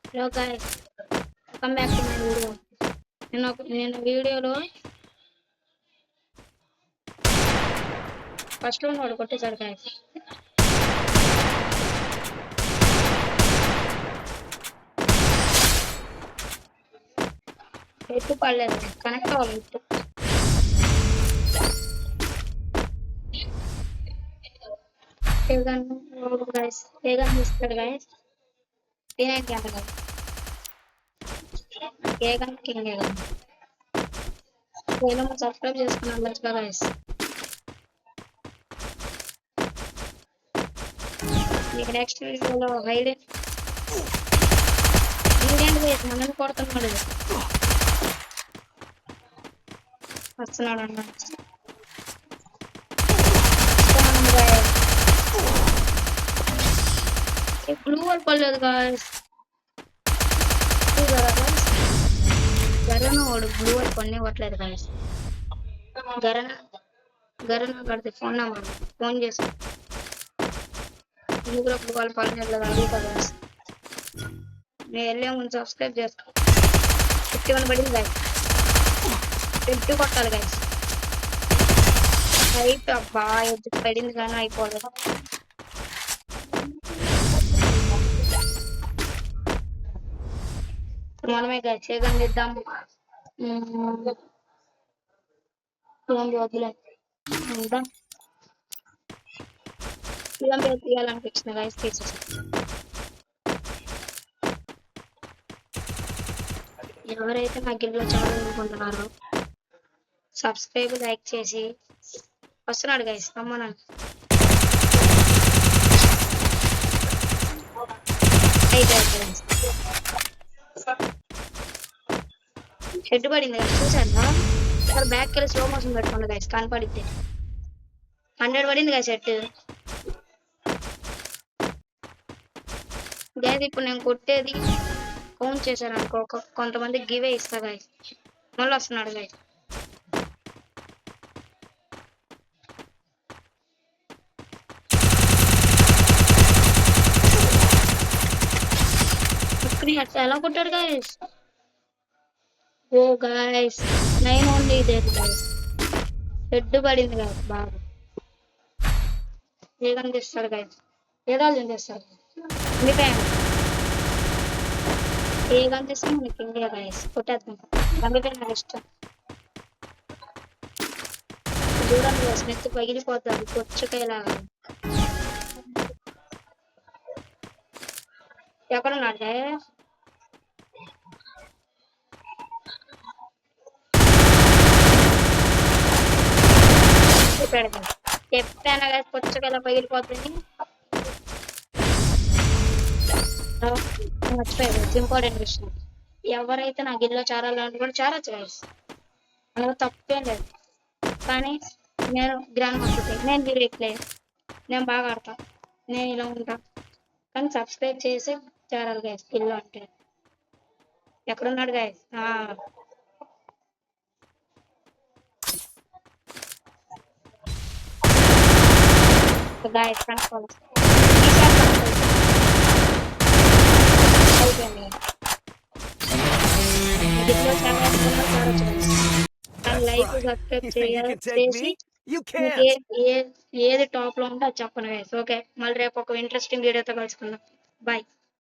Hello guys, welcome back to my video. నేను వీడియోలో first round వాడు కొట్టేశాడు guys. ఎత్తు పడలేదు, కనెక్ట్ అవ్వాలి ఎత్తు. guys, ఏగన్ ఇస్తాడు guys. తినేకి అంట guys. Aegon king Aegon. నేను సబ్స్క్రైబ్ చేసుకున్నాను మంచిగా guys. నెక్స్ట్ వీడియోలో హైలైట్ మనల్ని కొడుతున్నాడు వస్తున్నాడు అన్న బ్లూ వాల్ పడలేదు గాయస్ గరణ వాడు బ్లూ వాల్ పని ఇవ్వట్లేదు గాయస్ గరణ కడితే ఫోన్ నెంబర్ ఫోన్ చేసి బ్లూ వాల్ పని అడుగుతా గాయస్ నేను వెళ్ళే ముందు సబ్స్క్రైబ్ చేసుకో 51 పడింది గాయస్ 20 కొట్టాలి గాయస్ అయితే అబ్బా ఎదురు పడింది కానీ అయిపోలేదు మనమే గాయస్ ఏగన్ ఇద్దాం వదిలే తీయాలనిపించింది గాయస్ తీసేసి ఎవరైతే నా గిల్లో చాలనుకుంటున్నారో సబ్స్క్రైబ్ లైక్ చేసి వస్తున్నాడు గైస్ అమ్మనా హెడ్ పడింది గైస్ చూసారా సార్ బ్యాక్ వెళ్ళి స్లో మోషన్ పెట్టుకోండి గైస్ కనపడిద్ది 100 పడింది గైస్ హెడ్ గైస్ ఇప్పుడు నేను కొట్టేది కౌంట్ చేశాను అనుకో కొంతమంది గివే ఇస్తా గైస్ మళ్ళీ వస్తున్నాడు గైస్ ఎలా కొట్టాడు గైస్ ఓ గైస్ 9 ఓన్లీ ఇదే గైస్ హెడ్ పడింది గైస్ బాగా ఏదైనా చేస్తాడు గైస్ ఏదో చేస్తాడు మీపై ఏ గన్ చేస్తే మనకి ఇండియా గైస్ కొట్టేద్దాం గంగపై నాకు ఇష్టం చూడండి గైస్ నెత్తి పగిలిపోతుంది కొచ్చకాయలాగా ఎక్కడున్నాడు గైస్ చెప్పాను గైస్ కొచ్చకాయలా పగిలిపోతుంది మర్చిపోయారు ఇంపార్టెంట్ విషయం ఎవరైతే నా గిల్లో చేరాలని కూడా చేరచ్చు గైస్ అందులో తప్పేం లేదు కానీ నేను గ్రాండ్ మాస్టర్ నేను గిరి ప్లేయర్ నేను బాగా ఆడతా నేను ఇలా ఉంటా కానీ సబ్స్క్రైబ్ చేసి చేరాలి గైస్ గిల్లో అంటే ఎక్కడున్నాడు గైస్ గైస్ కనుక్కోవాలి లైక్ సబ్స్క్రైబ్ చేసి ఏది టాప్ లో ఉంటే అది చెప్పండి గైస్ ఓకే మళ్ళీ రేపు ఒక ఇంట్రెస్టింగ్ వీడియోతో కలుసుకుందాం బాయ్